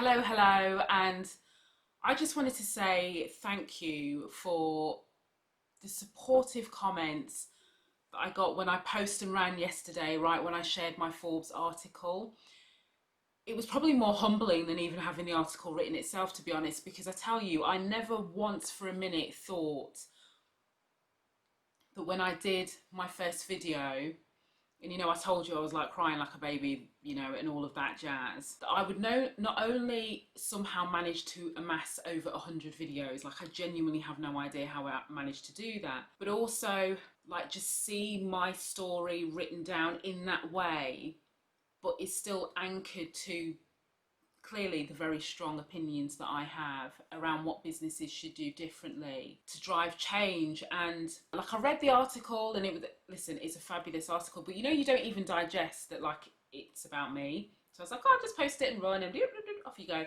Hello, and I just wanted to say thank you for the supportive comments that I got when I posted and ran yesterday, right when I shared my Forbes article. It was probably more humbling than even having the article written itself, to be honest, because I tell you, I never once for a minute thought that when I did my first video, and I told you I was like crying like a baby, and all of that jazz, that I would know not only somehow manage to amass over 100 videos, like I genuinely have no idea how I managed to do that, but also like just see my story written down in that way, but it's still anchored to clearly the very strong opinions that I have around what businesses should do differently to drive change. And like I read the article and listen, it's a fabulous article, but you don't even digest that like it's about me. So I was like, oh, I'll just post it and run and off you go.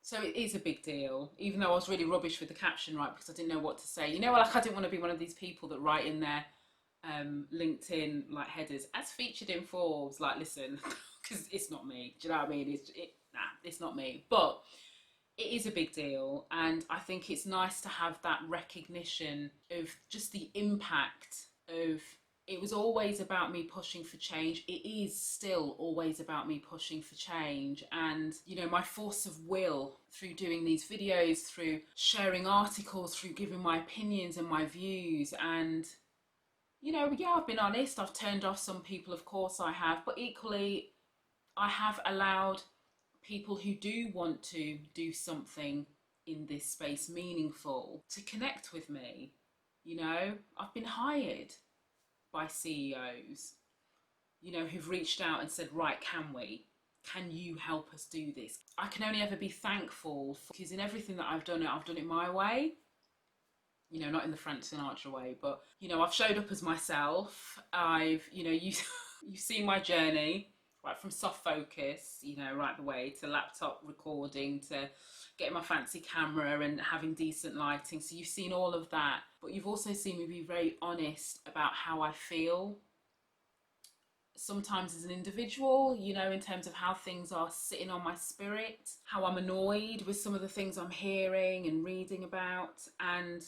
So it is a big deal, even though I was really rubbish with the caption, right? Because I didn't know what to say. Like I didn't want to be one of these people that write in their LinkedIn like headers as featured in Forbes. Like, listen, because it's not me. Do you know what I mean? It's not me. But it is a big deal, and I think it's nice to have that recognition of just the impact of. It was always about me pushing for change. It is still always about me pushing for change. And, my force of will through doing these videos, through sharing articles, through giving my opinions and my views. And, yeah, I've been honest. I've turned off some people, of course I have. But equally, I have allowed people who do want to do something in this space meaningful to connect with me. I've been hired by CEOs, who've reached out and said, right, can you help us do this? I can only ever be thankful because in everything that I've done it my way. Not in the Frank Sinatra way, but, I've showed up as myself. You've seen my journey, right from soft focus, right the way to laptop recording, to getting my fancy camera and having decent lighting. So you've seen all of that, but you've also seen me be very honest about how I feel sometimes as an individual, in terms of how things are sitting on my spirit, how I'm annoyed with some of the things I'm hearing and reading about, and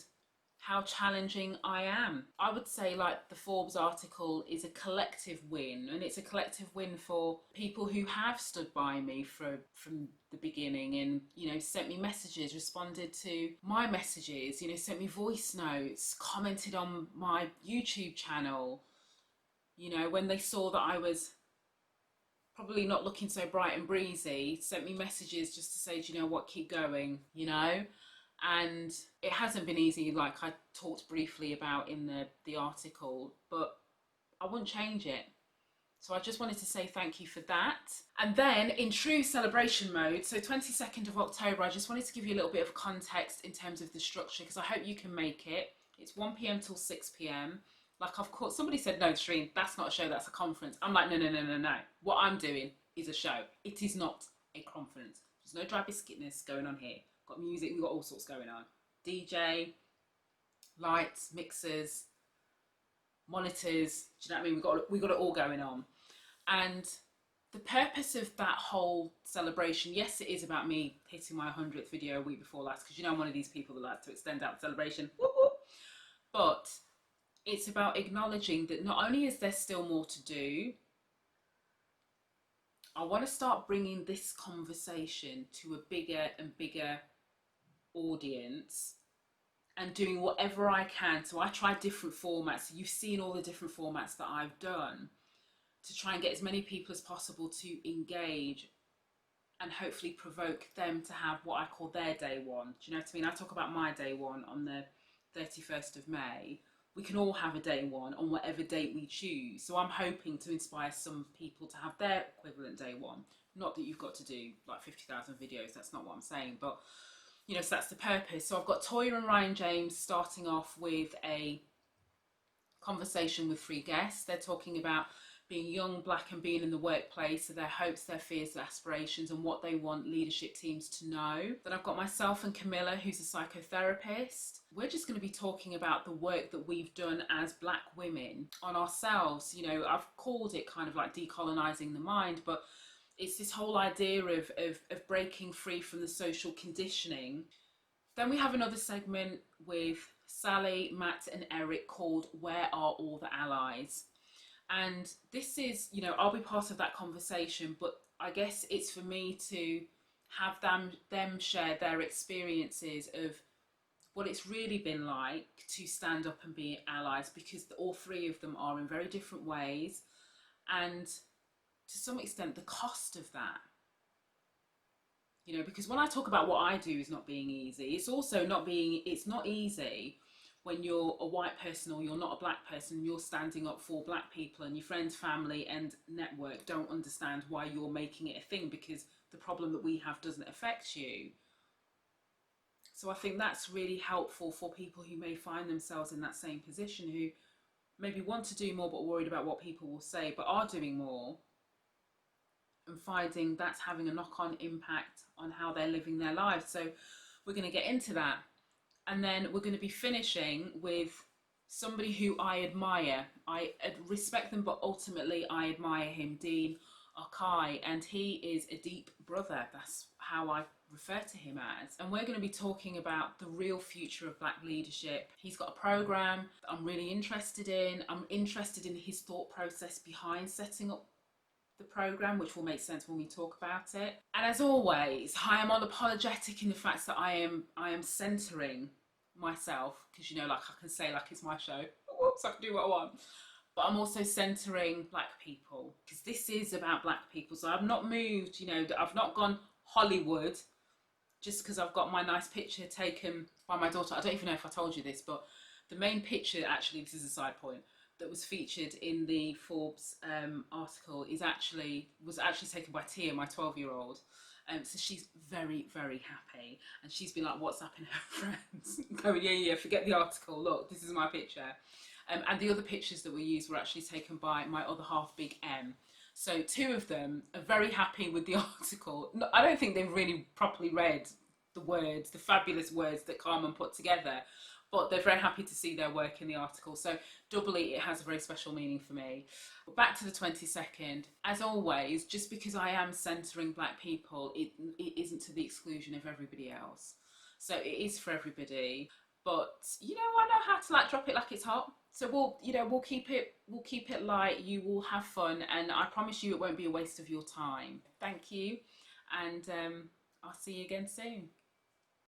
how challenging I am. I would say like the Forbes article is a collective win, and it's a collective win for people who have stood by me from the beginning and, sent me messages, responded to my messages, sent me voice notes, commented on my YouTube channel, when they saw that I was probably not looking so bright and breezy, sent me messages just to say, do you know what, keep going, And it hasn't been easy, like I talked briefly about in the article, but I wouldn't change it. So I just wanted to say thank you for that. And then in true celebration mode, so 22nd of October, I just wanted to give you a little bit of context in terms of the structure, because I hope you can make it. It's 1 p.m. till 6 p.m. Like, of course, somebody said, no, Shreen, that's not a show, that's a conference. I'm like, no. What I'm doing is a show. It is not a conference. There's no dry biscuitness going on here. Got music, we've got all sorts going on. DJ, lights, mixers, monitors, do you know what I mean? We've got it all going on. And the purpose of that whole celebration, yes, it is about me hitting my 100th video a week before last, because I'm one of these people that like to extend out the celebration. Whoop, whoop. But it's about acknowledging that not only is there still more to do, I want to start bringing this conversation to a bigger and bigger audience and doing whatever I can. So I try different formats. You've seen all the different formats that I've done to try and get as many people as possible to engage and hopefully provoke them to have what I call their day one. Do you know what I mean? I talk about my day one on the 31st of May. We can all have a day one on whatever date we choose. So I'm hoping to inspire some people to have their equivalent day one. Not that you've got to do like 50,000 videos, that's not what I'm saying, but so that's the purpose. So I've got Toya and Ryan James starting off with a conversation with 3 guests. They're talking about being young, black, and being in the workplace, so their hopes, their fears, their aspirations, and what they want leadership teams to know. Then I've got myself and Camilla, who's a psychotherapist. We're just going to be talking about the work that we've done as black women on ourselves. I've called it kind of like decolonising the mind, but it's this whole idea of breaking free from the social conditioning. Then we have another segment with Sally, Matt, and Eric called Where Are All the Allies? And this is, you know, I'll be part of that conversation, but I guess it's for me to have them share their experiences of what it's really been like to stand up and be allies, because all three of them are in very different ways, and to some extent the cost of that. You know, because when I talk about what I do is not being easy, it's not easy when you're a white person or you're not a black person and you're standing up for black people and your friends, family and network don't understand why you're making it a thing, because the problem that we have doesn't affect you. So I think that's really helpful for people who may find themselves in that same position, who maybe want to do more but worried about what people will say, but are doing more, and finding that's having a knock-on impact on how they're living their lives. So we're going to get into that. And then we're going to be finishing with somebody who I admire. I respect them, but ultimately I admire him, Dean Okai, and he is a deep brother. That's how I refer to him as. And we're going to be talking about the real future of black leadership. He's got a program that I'm really interested in. I'm interested in his thought process behind setting up the program, which will make sense when we talk about it. And as always, I am unapologetic in the fact that I am centering myself, because, you know, like I can say like it's my show, whoops, I can do what I want, but I'm also centering black people, because this is about black people. So I've not moved, you know, I've not gone Hollywood just because I've got my nice picture taken by my daughter. I don't even know if I told you this, but the main picture, actually, this is a side point, that was featured in the Forbes article was actually taken by Tia, my 12-year-old. So she's very, very happy, and she's been like WhatsApping her friends, going, yeah, forget the article. Look, this is my picture. And the other pictures that were used were actually taken by my other half, Big M. So two of them are very happy with the article. No, I don't think they've really properly read the words, the fabulous words that Carmen put together, but they're very happy to see their work in the article. So doubly, it has a very special meaning for me. But back to the 22nd. As always, just because I am centering black people, it isn't to the exclusion of everybody else. So it is for everybody. But, you know, I know how to like drop it like it's hot. So we'll keep it light. You will have fun, and I promise you it won't be a waste of your time. Thank you, and I'll see you again soon.